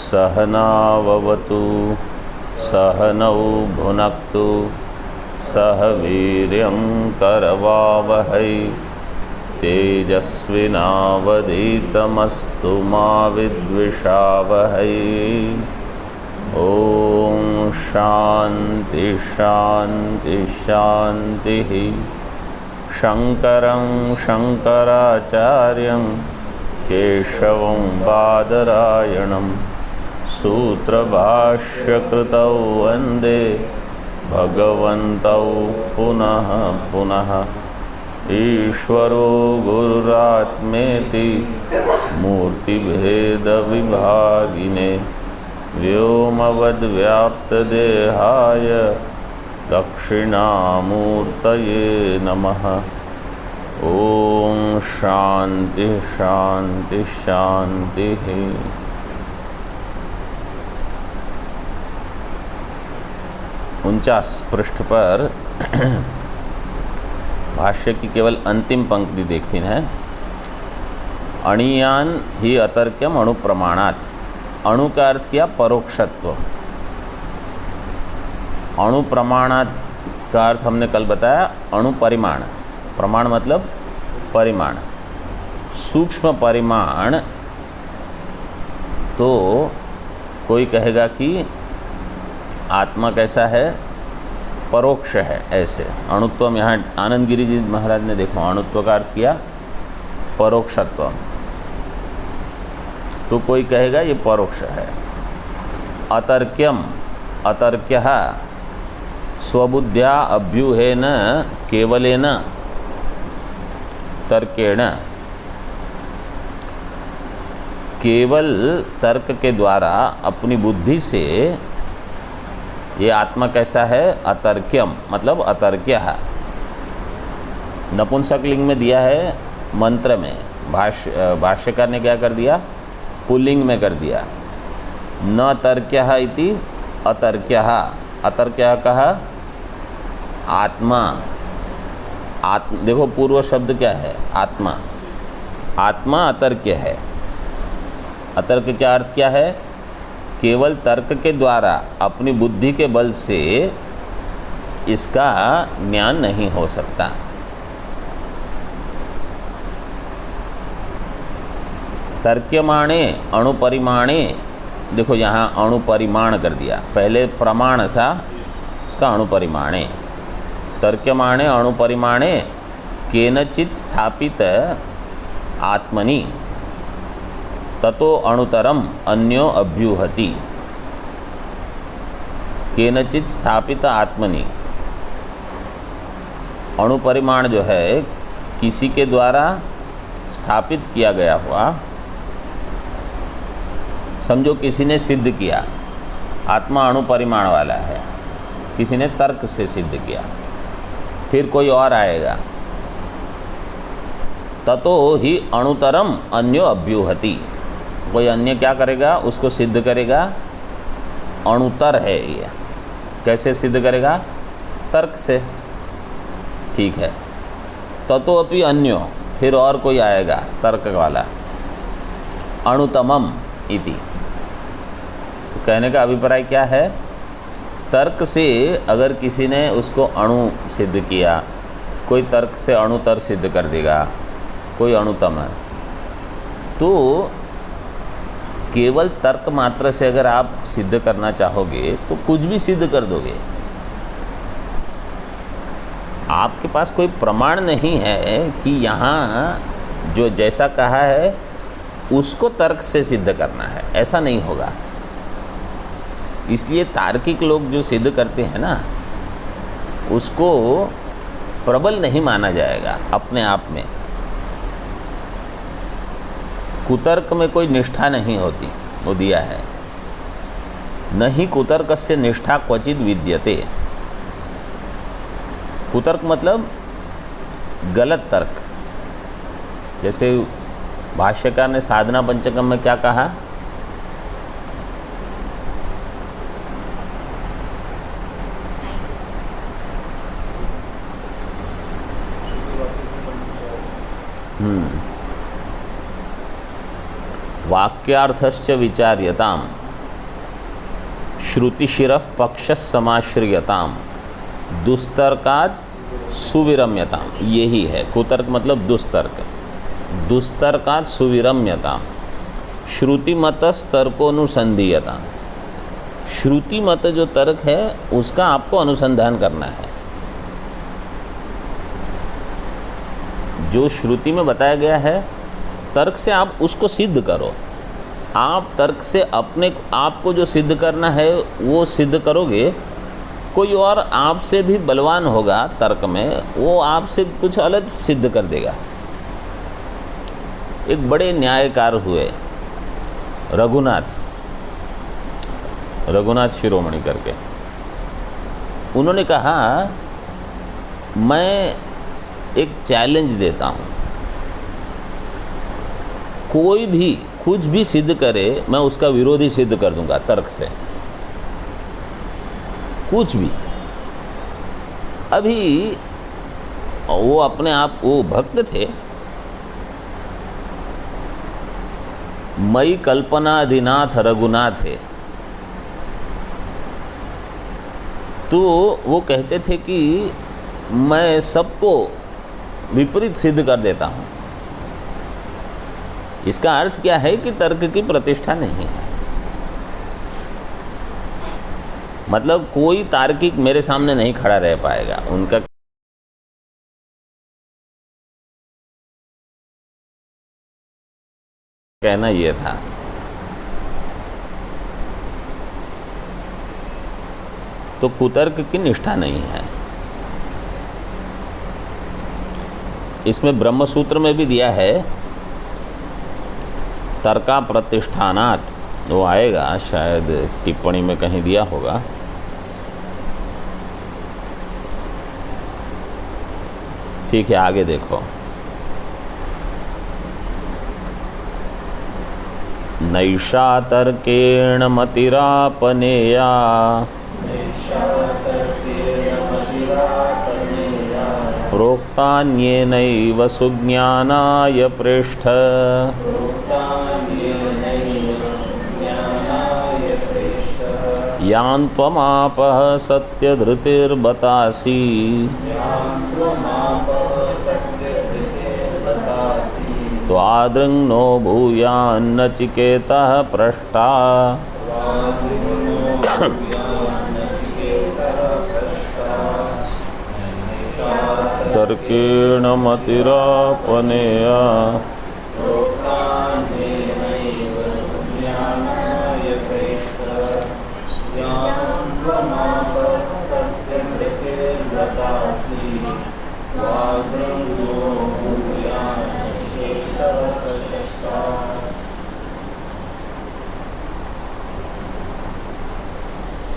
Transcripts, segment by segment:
सहनाववतु सहनौ भुनक्तु सह वीर्यं करवावहै तेजस्विनावधीतमस्तु मा विद्विषावहै। ओम शांति शांति शांति। शंकरं शंकराचार्यं केशवं बादरायणं सूत्रभाष्यकृतौ वन्दे भगवन्तौ पुनः पुनः। ईश्वरो गुरुरात्मेति मूर्तिभेदविभागिने व्योमवद्व्याप्तदेहाय दक्षिणामूर्तये नमः। ओम शांति शांति शांति। 49 पृष्ठ पर भाष्य की केवल अंतिम पंक्ति देखती हैं। अणीयान ही अतर्क्यम अणुप्रमाणात। अणु का अर्थ किया परोक्षत्व। अणु प्रमाणात का अर्थ हमने कल बताया अणु परिमाण। प्रमाण मतलब परिमाण, सूक्ष्म परिमाण। तो कोई कहेगा कि आत्मा कैसा है, परोक्ष है। ऐसे अणुत्वम, यहाँ आनंदगिरी जी महाराज ने देखो अणुत्व का अर्थ किया परोक्षत्व। तो कोई कहेगा ये परोक्ष है। अतर्क्यम, अतर्क्यः स्वबुद्ध्या अभ्यूहेन केवलेन तर्केण। केवल तर्क के द्वारा अपनी बुद्धि से ये आत्मा कैसा है, अतर्क्यम मतलब अतर्क्य है। नपुंसक लिंग में दिया है मंत्र में, भाष्यकार ने क्या कर दिया, पुल्लिंग में कर दिया। न तर्क्यः इति अतर्क्यः। अतर्क्यः कहा आत्मा। देखो पूर्व शब्द क्या है, आत्मा। आत्मा अतर्क्य है। अतर्क का अर्थ क्या है, केवल तर्क के द्वारा अपनी बुद्धि के बल से इसका ज्ञान नहीं हो सकता। तर्क्यमाणे अणुपरिमाणे। देखो यहाँ अणुपरिमाण कर दिया, पहले प्रमाण था उसका अणुपरिमाणे। तर्क्यमाणे अणुपरिमाणे केनचित् स्थापित आत्मनि ततो अणुतरम अन्यो अभ्यूहति। केनचित् स्थापित आत्मनि, अणुपरिमाण जो है किसी के द्वारा स्थापित किया गया हुआ। समझो किसी ने सिद्ध किया आत्मा अणुपरिमाण वाला है, किसी ने तर्क से सिद्ध किया, फिर कोई और आएगा, ततो ही अणुतरम अन्यो अभ्यूहति। कोई अन्य क्या करेगा, उसको सिद्ध करेगा अणुतर है ये। कैसे सिद्ध करेगा, तर्क से। ठीक है, ततो अपि अन्यो, फिर और कोई आएगा तर्क वाला, अणुतमम इति। तो कहने का अभिप्राय क्या है, तर्क से अगर किसी ने उसको अणु सिद्ध किया, कोई तर्क से अणुतर सिद्ध कर देगा, कोई अणुतम है, तो केवल तर्क मात्र से अगर आप सिद्ध करना चाहोगे तो कुछ भी सिद्ध कर दोगे। आपके पास कोई प्रमाण नहीं है कि यहाँ जो जैसा कहा है उसको तर्क से सिद्ध करना है, ऐसा नहीं होगा। इसलिए तार्किक लोग जो सिद्ध करते हैं ना, उसको प्रबल नहीं माना जाएगा अपने आप में। कुतर्क में कोई निष्ठा नहीं होती, वो दिया है। नहीं कुतर्कस्य निष्ठा क्वचित विद्यते। कुतर्क मतलब गलत तर्क। जैसे भाष्यकार ने साधना पंचकम में क्या कहा, वाक्यार्थश्च विचार्यताम श्रुतिशिरः पक्ष समाश्रियताम दुस्तर्कात् सुविरम्यताम, यही है कुतर्क मतलब दुस्तर्क। दुस्तर्कात् सुविरम्यताम श्रुतिमतस्तर्कोनुसंधीयताम, श्रुति मत जो तर्क है उसका आपको अनुसंधान करना है। जो श्रुति में बताया गया है तर्क से आप उसको सिद्ध करो। आप तर्क से अपने आप को जो सिद्ध करना है वो सिद्ध करोगे, कोई और आपसे भी बलवान होगा तर्क में, वो आपसे कुछ अलग सिद्ध कर देगा। एक बड़े न्यायकार हुए रघुनाथ शिरोमणि करके, उन्होंने कहा मैं एक चैलेंज देता हूँ, कोई भी कुछ भी सिद्ध करे मैं उसका विरोधी सिद्ध कर दूंगा तर्क से, कुछ भी। अभी वो अपने आप वो भक्त थे, मई कल्पनाधिनाथ रघुनाथ है, तो वो कहते थे कि मैं सबको विपरीत सिद्ध कर देता हूँ। इसका अर्थ क्या है कि तर्क की प्रतिष्ठा नहीं है। मतलब कोई तार्किक मेरे सामने नहीं खड़ा रह पाएगा। उनका कहना ये था। तो कुतर्क की निष्ठा नहीं है। इसमें ब्रह्मसूत्र में भी दिया है तर्का प्रतिष्ठानात्, वो आएगा शायद टिप्पणी में कहीं दिया होगा। ठीक है, आगे देखो। नैषा तर्केण मतिरापनेया प्रोक्तान्येनैव सुज्ञानाय पृष्ठ यान् त्वमापः सत्यधृतिर्बतासि त्वादृङ् नो भूयान्नचिकेतः पृष्टा तर्केण मतिरापनेया।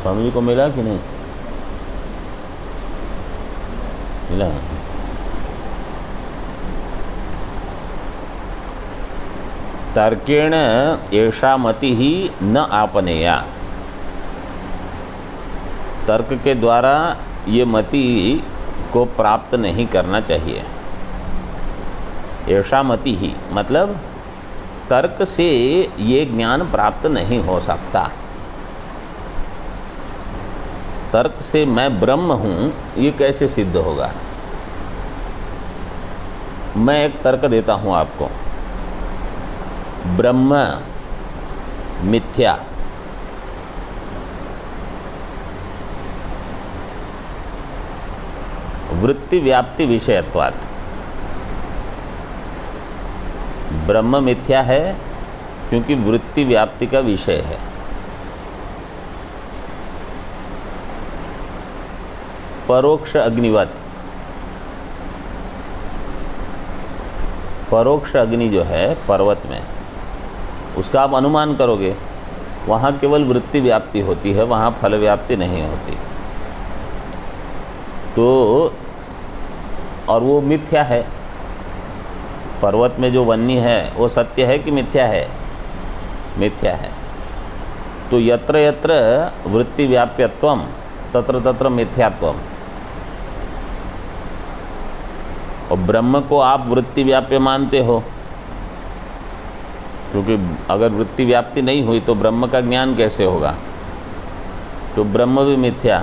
स्वामी जी को मिला कि नहीं मिला? तर्केण एषा मति ही न आपनेया, तर्क के द्वारा ये मति को प्राप्त नहीं करना चाहिए। एषा मति ही मतलब तर्क से ये ज्ञान प्राप्त नहीं हो सकता। तर्क से मैं ब्रह्म हूँ ये कैसे सिद्ध होगा? मैं एक तर्क देता हूँ आपको, ब्रह्म मिथ्या, वृत्ति व्याप्ति विषयत्वात्। ब्रह्म मिथ्या है क्योंकि वृत्ति व्याप्ति का विषय है। परोक्ष अग्निवत, परोक्ष अग्नि जो है पर्वत में, उसका आप अनुमान करोगे, वहाँ केवल वृत्ति व्याप्ति होती है, वहाँ फल व्याप्ति नहीं होती। तो और वो मिथ्या है। पर्वत में जो वन्नी है वो सत्य है कि मिथ्या है? मिथ्या है। तो यत्र यत्र वृत्ति व्याप्यत्वम तत्र तत्र मिथ्यात्वम। और ब्रह्म को आप वृत्ति व्याप्य मानते हो, क्योंकि अगर वृत्ति व्याप्ति नहीं हुई तो ब्रह्म का ज्ञान कैसे होगा? तो ब्रह्म भी मिथ्या।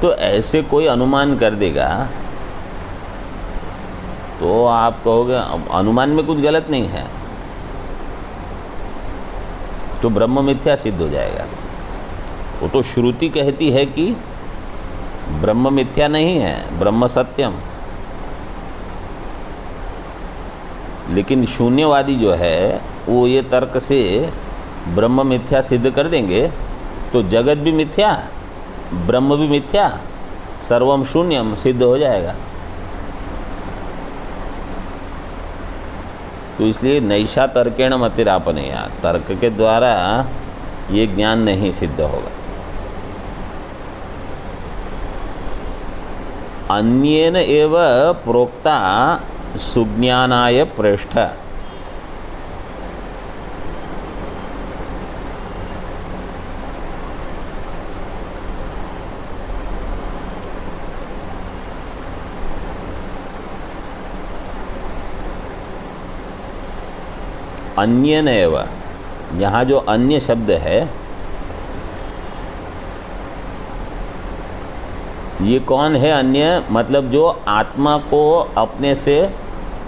तो ऐसे कोई अनुमान कर देगा तो आप कहोगे अनुमान में कुछ गलत नहीं है, तो ब्रह्म मिथ्या सिद्ध हो जाएगा। वो तो श्रुति कहती है कि ब्रह्म मिथ्या नहीं है, ब्रह्म सत्यम। लेकिन शून्यवादी जो है वो ये तर्क से ब्रह्म मिथ्या सिद्ध कर देंगे तो जगत भी मिथ्या, ब्रह्म भी मिथ्या, सर्वम शून्यम सिद्ध हो जाएगा। तो इसलिए नैषा तर्केण मतिरापनेया, तर्क के द्वारा ये ज्ञान नहीं सिद्ध होगा। अन्येन एव प्रोक्ता सुज्ञानाय प्रेष्ठ। अन्येन एव, यहाँ जो अन्य शब्द है ये कौन है अन्य? मतलब जो आत्मा को अपने से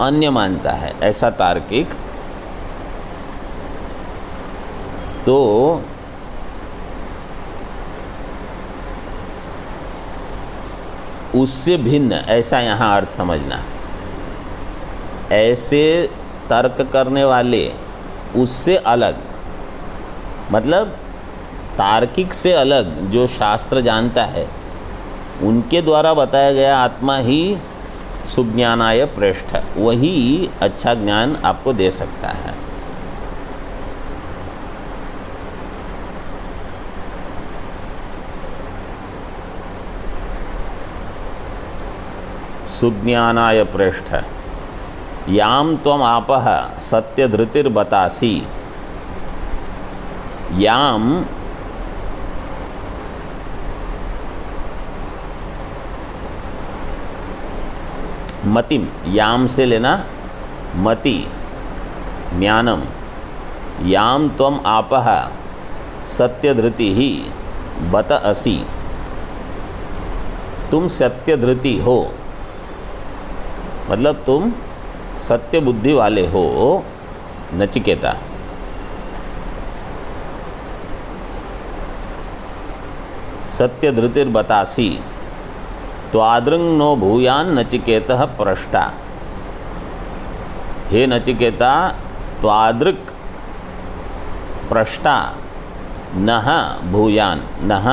अन्य मानता है, ऐसा तार्किक। तो उससे भिन्न, ऐसा यहाँ अर्थ समझना। ऐसे तर्क करने वाले उससे अलग, मतलब तार्किक से अलग जो शास्त्र जानता है उनके द्वारा बताया गया आत्मा ही सुज्ञानाय प्रेष्ठ, वही अच्छा ज्ञान आपको दे सकता है। सुज्ञानाय प्रेष्ठ याम त्वम आपः सत्यधृतिर्बतासी। याम मतिम, याम से लेना मति, ज्ञानम। याम त्वम आपः सत्यधृति ही बत असि, तुम सत्यधृति हो, मतलब तुम सत्य बुद्धि वाले हो नचिकेता। सत्यधृतिर्बतासी तो आदृंग नो भूयान नचिकेतः प्रष्टा। हे नचिकेता, तो आदृक प्रष्टा नह भूयान, नह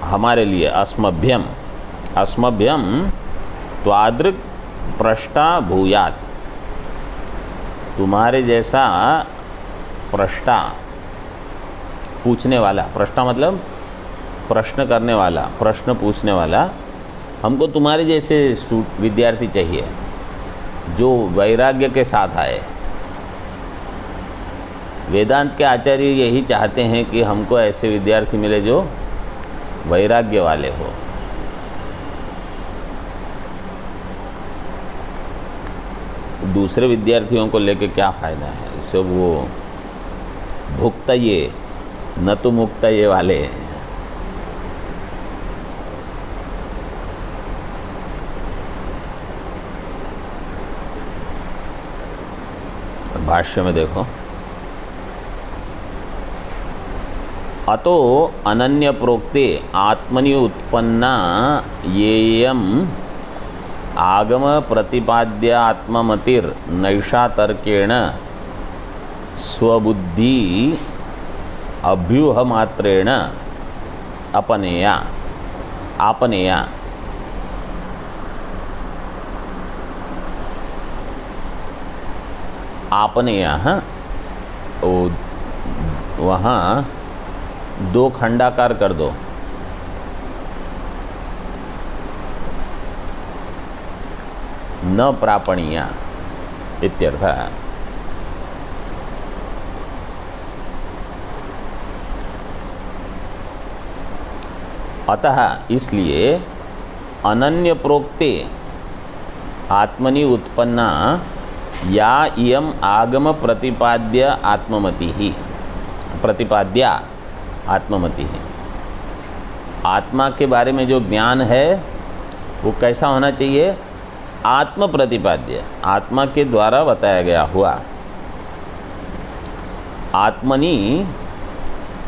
हमारे लिए, अस्मभ्यम, अस्मभ्यम तो आदृक प्रष्टा भूयात, तुम्हारे जैसा प्रष्टा, पूछने वाला। प्रष्टा मतलब प्रश्न करने वाला, प्रश्न पूछने वाला। हमको तुम्हारे जैसे विद्यार्थी चाहिए जो वैराग्य के साथ आए। वेदांत के आचार्य यही चाहते हैं कि हमको ऐसे विद्यार्थी मिले जो वैराग्य वाले हो। दूसरे विद्यार्थियों को लेके क्या फ़ायदा है, इससे वो भुक्तये न तो मुक्तये वाले हैं। भाष्य में देखो, अतो अनन्य प्रोक्ते आत्मनि उत्पन्ना येयम आगम प्रतिपाद्य आत्ममतिर नैषा तर्केण स्वबुद्धि अभ्यूह मात्रेण अपनेया, आपनेया। आपनेया, हाँ, वहाँ दो खंडाकार कर दो। न प्रापणीया इत्यर्थ। अतः इसलिए अनन्य प्रोक्ते आत्मनि उत्पन्ना या इयम आगम प्रतिपाद्य आत्ममति ही, प्रतिपाद्या आत्ममति है। आत्मा के बारे में जो ज्ञान है वो कैसा होना चाहिए? आत्म प्रतिपाद्य, आत्मा के द्वारा बताया गया हुआ। आत्मनि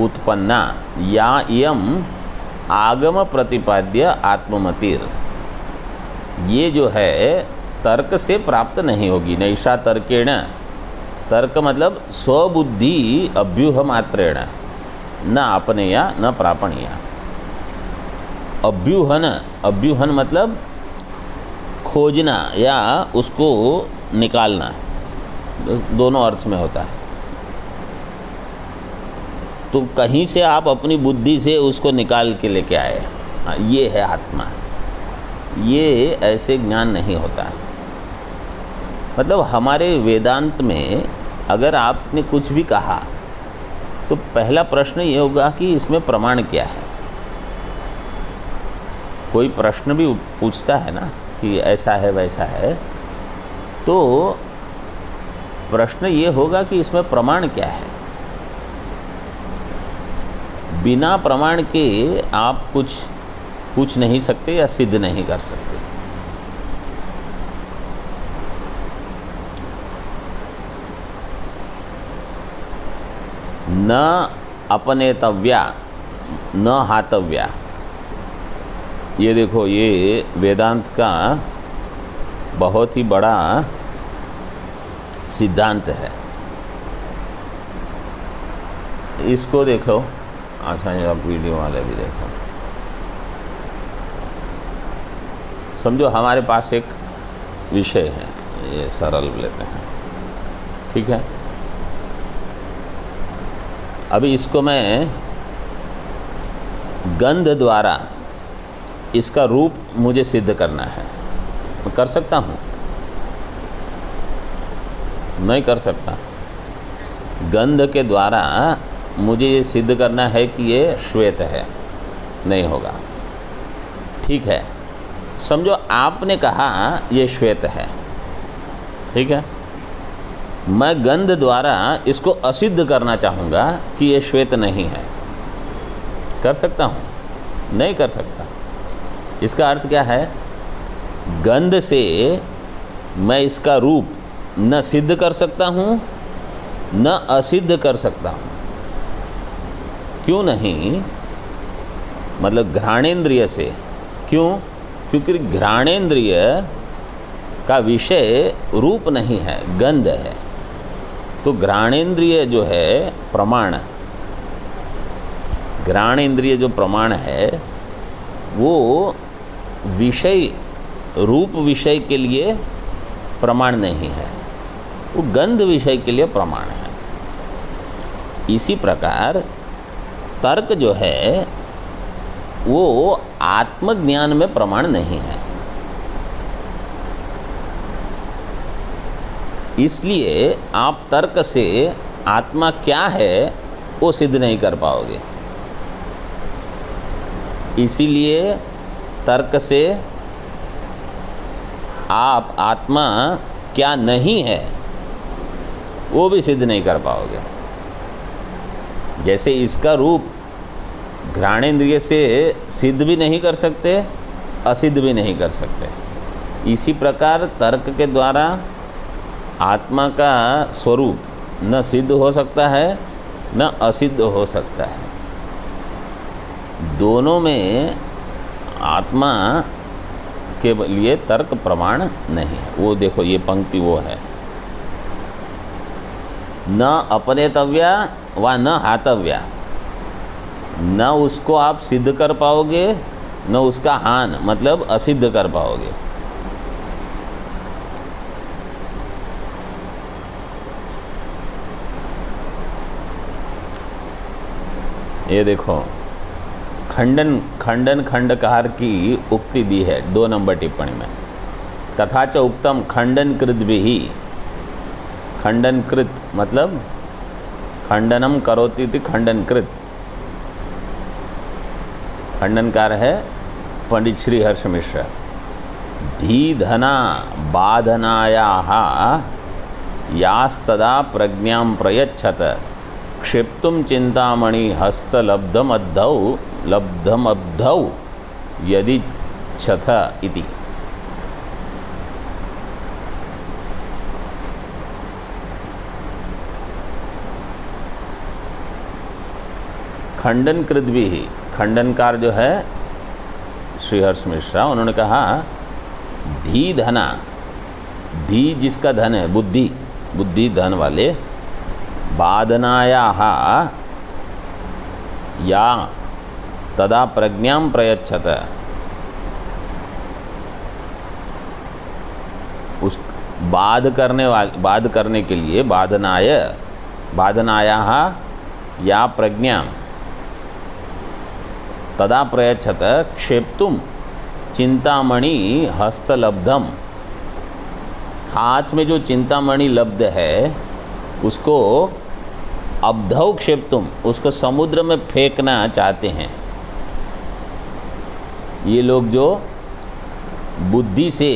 उत्पन्ना या इयम आगम प्रतिपाद्य आत्ममतिर, ये जो है तर्क से प्राप्त नहीं होगी। नैषा तर्केण, तर्क मतलब स्वबुद्धि अभ्यूह मात्रेण, न आपनेया न प्रापणीया। अभ्यूहन, अभ्यूहन मतलब खोजना या उसको निकालना, दोनों अर्थ में होता है। तो कहीं से आप अपनी बुद्धि से उसको निकाल के लेके आए, ये है आत्मा। ये ऐसे ज्ञान नहीं होता। मतलब हमारे वेदांत में अगर आपने कुछ भी कहा तो पहला प्रश्न ये होगा कि इसमें प्रमाण क्या है। कोई प्रश्न भी पूछता है ना कि ऐसा है वैसा है, तो प्रश्न ये होगा कि इसमें प्रमाण क्या है। बिना प्रमाण के आप कुछ पूछ नहीं सकते या सिद्ध नहीं कर सकते। न अपनेतव्या न हातव्या, ये देखो ये वेदांत का बहुत ही बड़ा सिद्धांत है। इसको देखो, अच्छा ये आप वीडियो वाले भी देखो। समझो हमारे पास एक विषय है, ये सरल लेते हैं, ठीक है। अभी इसको मैं गंध द्वारा इसका रूप मुझे सिद्ध करना है, मैं कर सकता हूँ? नहीं कर सकता। गंध के द्वारा मुझे ये सिद्ध करना है कि ये श्वेत है, नहीं होगा। ठीक है, समझो आपने कहा ये श्वेत है, ठीक है। मैं गंध द्वारा इसको असिद्ध करना चाहूँगा कि ये श्वेत नहीं है, कर सकता हूँ? नहीं कर सकता। इसका अर्थ क्या है? गंध से मैं इसका रूप न सिद्ध कर सकता हूँ न असिद्ध कर सकता हूँ। क्यों नहीं? मतलब घ्राणेंद्रिय से। क्यों? क्योंकि घ्राणेंद्रिय का विषय रूप नहीं है, गंध है। तो घ्राणेंद्रिय जो है प्रमाण, घ्राणेंद्रिय जो प्रमाण है वो विषय, रूप विषय के लिए प्रमाण नहीं है, वो गंध विषय के लिए प्रमाण है। इसी प्रकार तर्क जो है वो आत्मज्ञान में प्रमाण नहीं है। इसलिए आप तर्क से आत्मा क्या है वो सिद्ध नहीं कर पाओगे। इसीलिए तर्क से आप आत्मा क्या नहीं है वो भी सिद्ध नहीं कर पाओगे। जैसे इसका रूप घ्राणेंद्रिय से सिद्ध भी नहीं कर सकते, असिद्ध भी नहीं कर सकते, इसी प्रकार तर्क के द्वारा आत्मा का स्वरूप न सिद्ध हो सकता है न असिद्ध हो सकता है। दोनों में आत्मा के लिए तर्क प्रमाण नहीं है। वो देखो ये पंक्ति वो है, न अपनेतव्या व न हातव्या, न उसको आप सिद्ध कर पाओगे न उसका हान मतलब असिद्ध कर पाओगे। ये देखो खंडन खंडकार की उक्ति दी है 2 नंबर टिप्पणी में। तथा च उक्तम खंडन कृत भी, खंडन कृत मतलब खंडनम करोति इति खंडन कृत। खंडनकार है पंडित श्री हर्ष मिश्र। धीधना बाधनायाः यास्तदा प्रज्ञां प्रयच्छत क्षिप्तुम चिंतामणि लब्धमब्धौ यदि छथ इति। खंडनकृत भी ही, खंडनकार जो है श्रीहर्ष मिश्रा, उन्होंने कहा धी धना, धी जिसका धन है, बुद्धि, बुद्धि धन वाले, बाधनायाः या तदा प्रज्ञां प्रयच्छत, उस बाध करने के लिए, बाधनायाः या प्रज्ञां तदा प्रयच्छत क्षेप्तुम चिंतामणि हस्तलब्धम, हाथ में जो चिंतामणि लब्ध है उसको अब्धौ क्षेप्तुम, उसको समुद्र में फेंकना चाहते हैं। ये लोग जो बुद्धि से,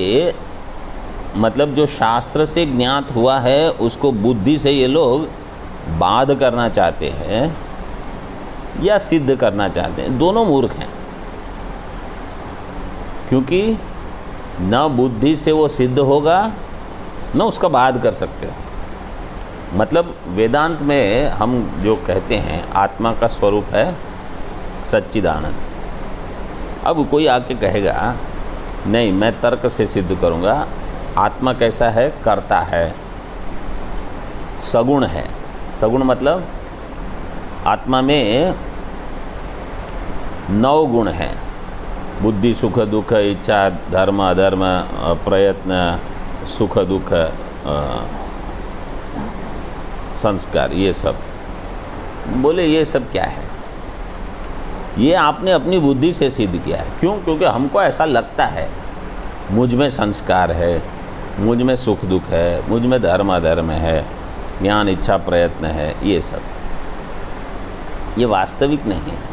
मतलब जो शास्त्र से ज्ञात हुआ है उसको बुद्धि से ये लोग बाध करना चाहते हैं या सिद्ध करना चाहते हैं, दोनों मूर्ख हैं। क्योंकि न बुद्धि से वो सिद्ध होगा न उसका बाध कर सकते हो। मतलब वेदांत में हम जो कहते हैं आत्मा का स्वरूप है सच्चिदानंद। अब कोई आके कहेगा नहीं मैं तर्क से सिद्ध करूँगा, आत्मा कैसा है, कर्ता है, सगुण है। सगुण मतलब आत्मा में 9 गुण हैं, बुद्धि, सुख दुख, इच्छा, धर्म अधर्म, प्रयत्न, सुख दुख, संस्कार, ये सब। बोले ये सब क्या है? ये आपने अपनी बुद्धि से सिद्ध किया है। क्यों? क्योंकि हमको ऐसा लगता है मुझ में संस्कार है, मुझ में सुख दुख है, मुझ में धर्म अधर्म है, ज्ञान इच्छा प्रयत्न है, ये सब। ये वास्तविक नहीं है।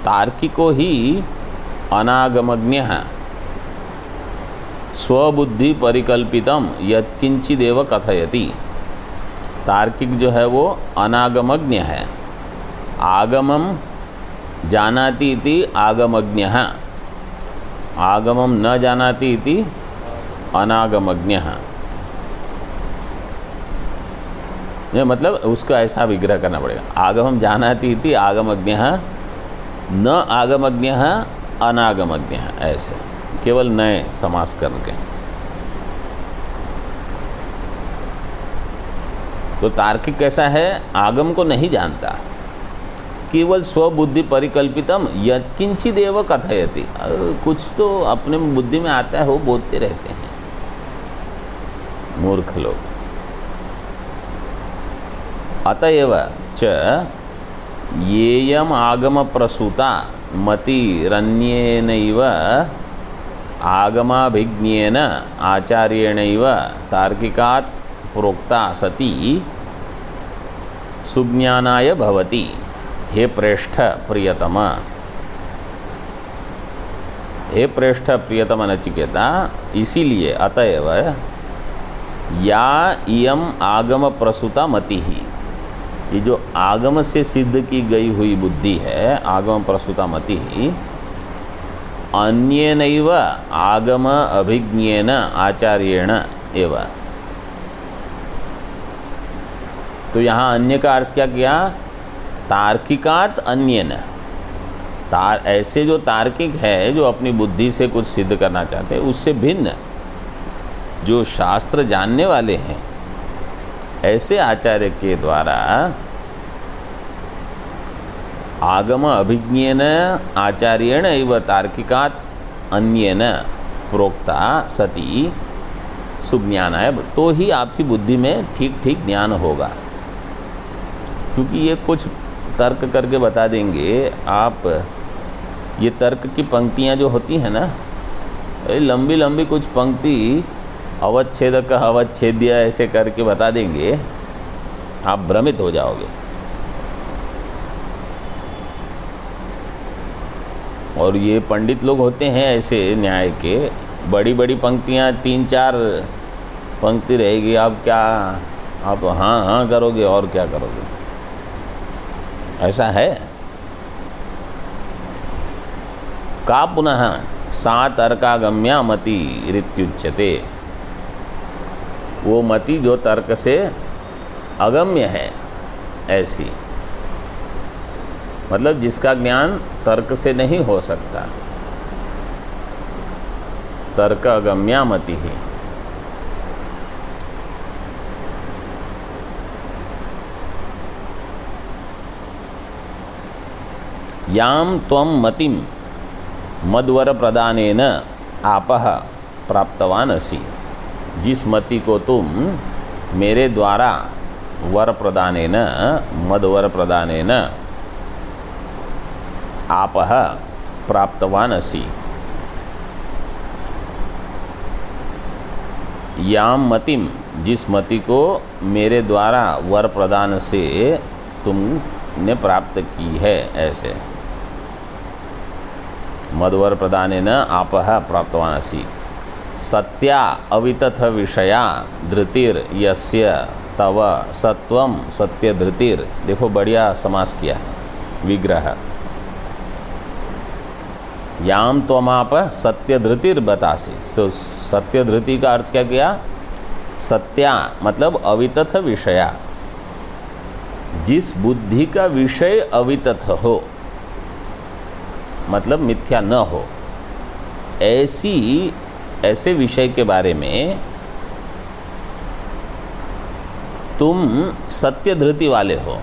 तार्किको ही अनागमज्ञ स्वबुद्धि परिकल्पितम यत्किंचिदेव कथयति। तार्किक जो है वो अनागमज्ञ है, आगमम जानाति इति आगमज्ञः, आगमम न जानाति इति अनागमज्ञः। ये मतलब उसका ऐसा विग्रह करना पड़ेगा, आगमम जानाति इति आगमज्ञः न आगमज्ञः अनागमज्ञः, ऐसे केवल नए समास करके। तो तार्किक कैसा है? आगम को नहीं जानता, केवल स्वबुद्धि परिकल्पितम यत्किंचिदेव कथयति, कुछ तो अपने बुद्धि में आता है वो बोलते रहते हैं मूर्ख लोग। अतएव च येयम आगम प्रसूता मतिरन्येनैव आगमाभिज्ञेन आचार्येणैव तार्किकात् प्रोक्ता सती सुज्ञानाय भवति। हे प्रेष्ठ प्रियतम, हे प्रेष्ठ प्रियतम नचिकेता, इसीलिए अतएव या इयम आगम प्रसूता मति ही, ये जो आगम से सिद्ध की गई हुई बुद्धि है, आगम प्रसूता मति ही, अन्येनैव आगम अभिज्ञेन आचार्येण एव। तो यहाँ अन्य का अर्थ क्या किया? तार्किकात अन्येन, ऐसे जो तार्किक है जो अपनी बुद्धि से कुछ सिद्ध करना चाहते हैं, उससे भिन्न जो शास्त्र जानने वाले हैं, ऐसे आचार्य के द्वारा आगम अभिज्ञेन आचार्येण एव तार्किकात् अन्येन प्रोक्ता सती सुज्ञानाय, तो ही आपकी बुद्धि में ठीक ठीक ज्ञान होगा। क्योंकि ये कुछ तर्क करके बता देंगे आप, ये तर्क की पंक्तियाँ जो होती हैं ना, लंबी लंबी कुछ पंक्ति अवच्छेदक अवच्छेद्य ऐसे करके बता देंगे, आप भ्रमित हो जाओगे। और ये पंडित लोग होते हैं ऐसे न्याय के, बड़ी बड़ी पंक्तियाँ 3-4 पंक्ति रहेगी, आप क्या आप हाँ हाँ करोगे और क्या करोगे, ऐसा है। का पुनः सा तर्कागम्या मति ऋत्युच्यते, वो मति जो तर्क से अगम्य है, ऐसी मतलब जिसका ज्ञान तर्क से नहीं हो सकता, तर्क अगम्या मति ही। याम त्वं मतिम मद्वर प्रदानेन आपः प्राप्तवान असि, जिस मति को तुम मेरे द्वारा वर प्रदानेन मद्वर प्रदानेन आपः प्राप्तवान असि, याम मतिम, जिस मति को मेरे द्वारा वर प्रदान से तुमने प्राप्त की है, ऐसे मद्वर प्रदानेन आपः प्राप्तवान असि। सत्या अवितथ विषया धृतिर यस्य तव सत्वम सत्य धृतिर, देखो बढ़िया समास किया, विग्रह। याम त्वमाप सत्य धृतिर बतासी, सत्य धृति का अर्थ क्या किया, सत्या मतलब अवितथ विषया, जिस बुद्धि का विषय अवितथ हो, मतलब मिथ्या न हो, ऐसे विषय के बारे में तुम सत्य धृति वाले हो।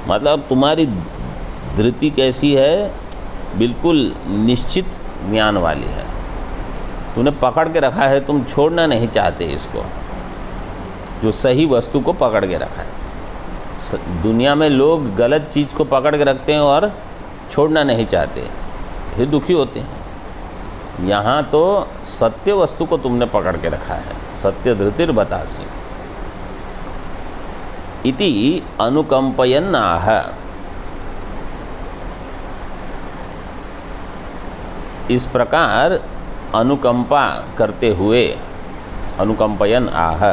मतलब तुम्हारी धृति कैसी है, बिल्कुल निश्चित ज्ञान वाली है, तूने पकड़ के रखा है, तुम छोड़ना नहीं चाहते इसको, जो सही वस्तु को पकड़ के रखा है। दुनिया में लोग गलत चीज़ को पकड़ के रखते हैं और छोड़ना नहीं चाहते, फिर दुखी होते हैं। यहाँ तो सत्य वस्तु को तुमने पकड़ के रखा है, सत्य धृतिर बतासी इति अनुकंपयन् आह, इस प्रकार अनुकंपा करते हुए, अनुकंपयन् आह,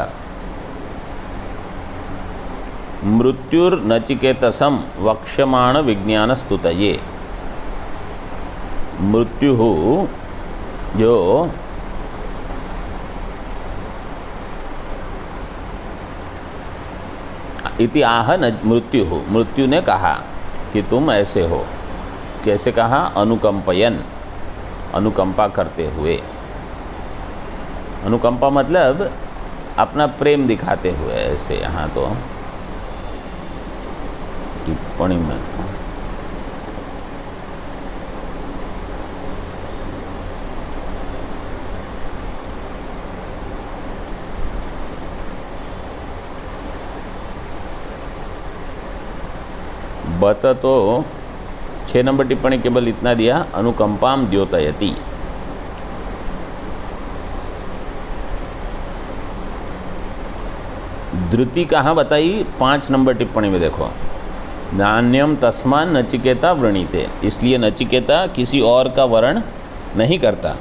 मृत्युर्नचिकेतसं वक्ष्यमाण विज्ञान स्तुतये, मृत्यु जो इति आह मृत्यु, मृत्यु ने कहा कि तुम ऐसे हो, कैसे कहा, अनुकंपयन, अनुकंपा करते हुए। अनुकंपा मतलब अपना प्रेम दिखाते हुए, ऐसे यहाँ तो टिप्पणी में बत तो 6 नंबर टिप्पणी केवल इतना दिया, अनुकंपाम द्योतयति। धृति कहाँ बताई, 5 नंबर टिप्पणी में देखो, नान्यम तस्मान नचिकेता वृणीते, इसलिए नचिकेता किसी और का वर्ण नहीं करता।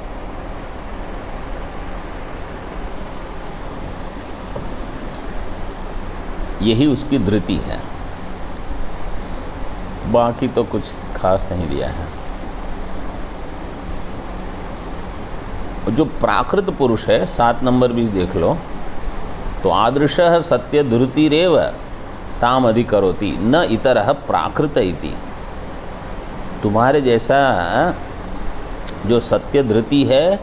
यही उसकी धृति है, बाकी तो कुछ खास नहीं दिया है। जो प्राकृत पुरुष है, 7 नंबर भी देख लो, तो आदृशः सत्य धृतिरेव ताम अधिकरोति न इतरः प्राकृत इति, तुम्हारे जैसा जो सत्य धृति है,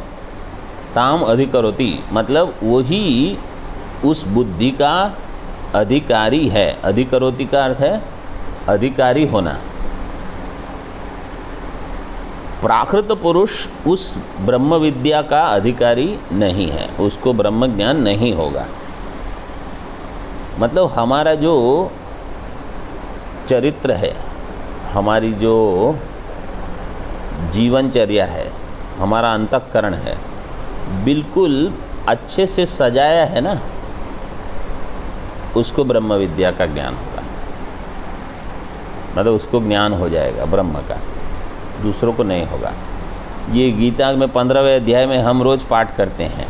ताम अधिकरोति मतलब वही उस बुद्धि का अधिकारी है। अधिकरोति का अर्थ है अधिकारी होना। प्राकृत पुरुष उस ब्रह्म विद्या का अधिकारी नहीं है, उसको ब्रह्म ज्ञान नहीं होगा। मतलब हमारा जो चरित्र है, हमारी जो जीवनचर्या है, हमारा अंतःकरण है, बिल्कुल अच्छे से सजाया है ना, उसको ब्रह्म विद्या का ज्ञान होगा, मतलब उसको ज्ञान हो जाएगा ब्रह्म का। दूसरों को नहीं होगा। ये गीता में 15वें अध्याय में हम रोज़ पाठ करते हैं।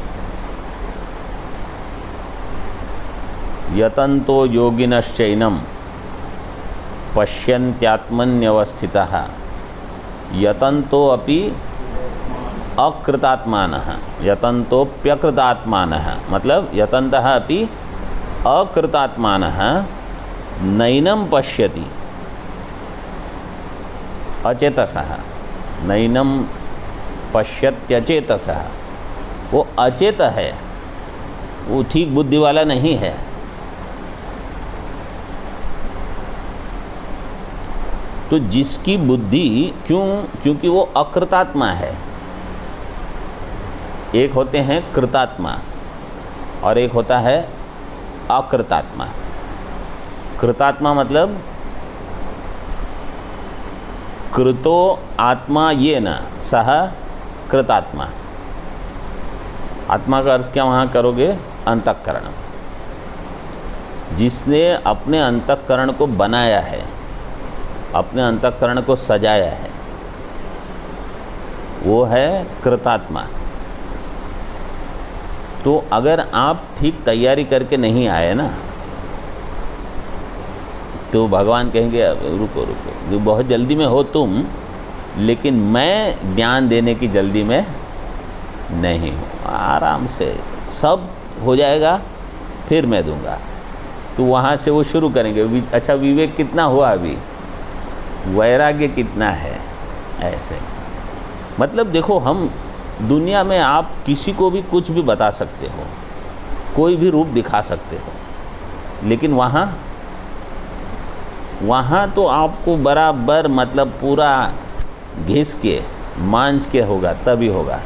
यतन्तो योगिनश्चैनम पश्यन्त्यात्मन्यवस्थितः यतन्तो अपि अकृतात्मानः यतन्तोप्यकृतात्मानः मतलब यतन्तः अपि अकृतात्मानः नैनं पश्यति अचेतसः नैनं पश्यत्यचेतसः। वो अचेत है, वो ठीक बुद्धि वाला नहीं है। तो जिसकी बुद्धि क्योंकि वो अकृतात्मा है। एक होते हैं कृतात्मा और एक होता है अकृतात्मा। कृतात्मा मतलब कृतो आत्मा ये न सह कृतात्मा। आत्मा का अर्थ क्या वहाँ करोगे? अंतःकरण। जिसने अपने अंतःकरण को बनाया है, अपने अंतःकरण को सजाया है, वो है कृतात्मा। तो अगर आप ठीक तैयारी करके नहीं आए ना, तो भगवान कहेंगे रुको रुको, बहुत जल्दी में हो तुम, लेकिन मैं ज्ञान देने की जल्दी में नहीं हूँ। आराम से सब हो जाएगा, फिर मैं दूंगा। तो वहाँ से वो शुरू करेंगे। अच्छा, विवेक कितना हुआ अभी, वैराग्य कितना है, ऐसे। मतलब देखो, हम दुनिया में आप किसी को भी कुछ भी बता सकते हो, कोई भी रूप दिखा सकते हो, लेकिन वहाँ तो आपको बराबर मतलब पूरा घिस के मांझ के होगा, तभी होगा।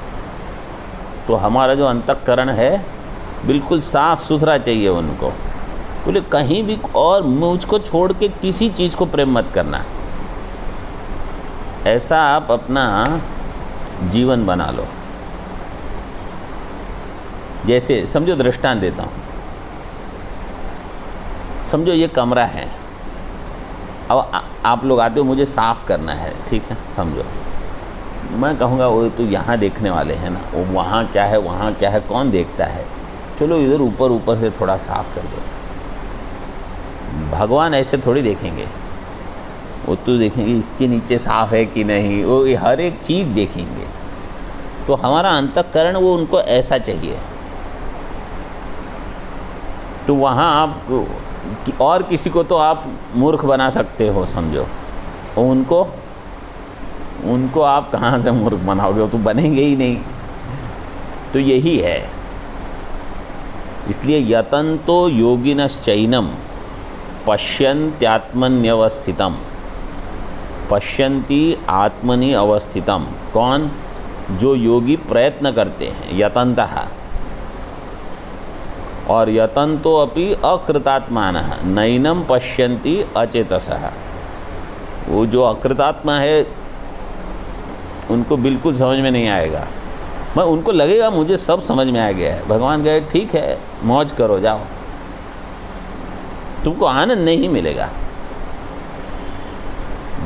तो हमारा जो अंतःकरण है बिल्कुल साफ़ सुथरा चाहिए उनको। बोले कहीं भी और मुझको छोड़ के किसी चीज़ को प्रेम मत करना। ऐसा आप अपना जीवन बना लो। जैसे समझो, दृष्टांत देता हूँ। समझो ये कमरा है, अब आप लोग आते हो, मुझे साफ़ करना है, ठीक है। समझो मैं कहूँगा वो तो यहाँ देखने वाले हैं ना, वो वहाँ क्या है, वहाँ क्या है, कौन देखता है, चलो इधर ऊपर से थोड़ा साफ़ कर दो। भगवान ऐसे थोड़ी देखेंगे, वो तो देखेंगे इसके नीचे साफ़ है कि नहीं, वो हर एक चीज़ देखेंगे। तो हमारा अंतःकरण वो उनको ऐसा चाहिए। तो वहाँ आप और किसी को तो आप मूर्ख बना सकते हो, समझो। उनको आप कहाँ से मूर्ख बनाओगे, वो तो बनेंगे ही नहीं। तो यही है। इसलिए यतन्तो योगिनश्चैनम पश्यन्त्यात्मन्यवस्थितम पश्यन्ति आत्मनि अवस्थितम। कौन? जो योगी प्रयत्न करते हैं, यतन्तः। और यतन्तो अपि अकृतात्मानः नैनं पश्यन्ति अचेतसः। वो जो अकृतात्मा है उनको बिल्कुल समझ में नहीं आएगा। मैं उनको लगेगा मुझे सब समझ में आ गया है। भगवान कहे ठीक है, मौज करो, जाओ, तुमको आनंद नहीं मिलेगा।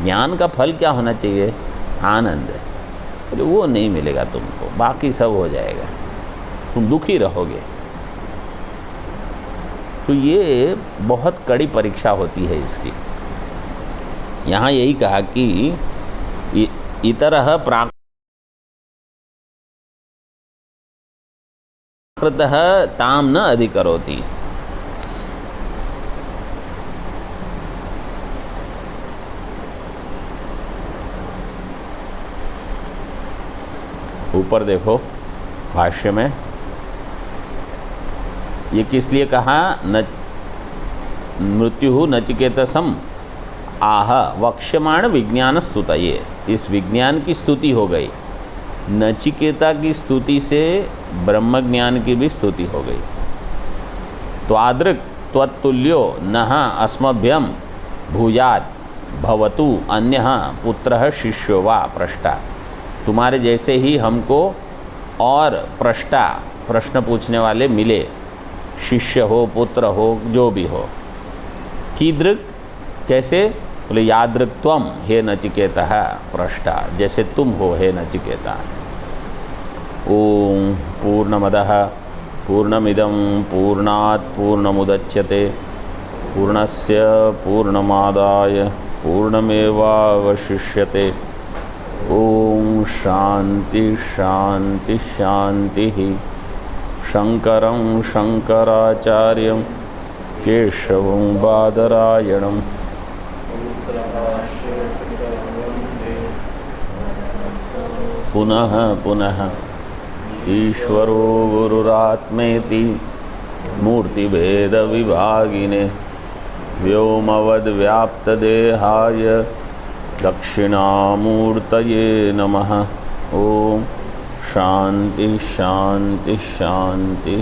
ज्ञान का फल क्या होना चाहिए? आनंद। वो नहीं मिलेगा तुमको, बाकी सब हो जाएगा, तुम दुखी रहोगे। तो ये बहुत कड़ी परीक्षा होती है इसकी। यहाँ यही कहा कि इतरः प्राकृतः ताम न अधिकरोति। ऊपर देखो भाष्य में ये किस लिए कहा? न मृत्यु नचिकेतसम आह वक्ष्यमाण विज्ञान स्तुतये। इस विज्ञान की स्तुति हो गई। नचिकेता की स्तुति से ब्रह्म ज्ञान की भी स्तुति हो गई। तो आदृक त्वत्तुल्यो नः अस्मभ्यम भूयात् भवतु अन्यः पुत्रः शिष्यो वा पृष्ठा। तुम्हारे जैसे ही हमको और पृष्ठा, प्रश्न पूछने वाले मिले, शिष्य हो, पुत्र हो, जो भी हो। कीदृक, कैसे? बोले यादृक्त्वम हे नचिकेता पृष्ठा, जैसे तुम हो हे नचिकेता। ओम पूर्णमदः पूर्णमिदं पूर्णात् पूर्णमुदच्यते पूर्णस्य पूर्णमादाय पूर्णमेवावशिष्यते। ओम शांति शांति शांति। शंकरं शंकराचार्यं केशवं बादरायणं पुनः पुनः ईश्वरो गुरुरात्मेति मूर्तिभेदविभागिने व्योमवद्व्याप्तदेहाय दक्षिणामूर्तये नमः। ओम शांति शांति शांति।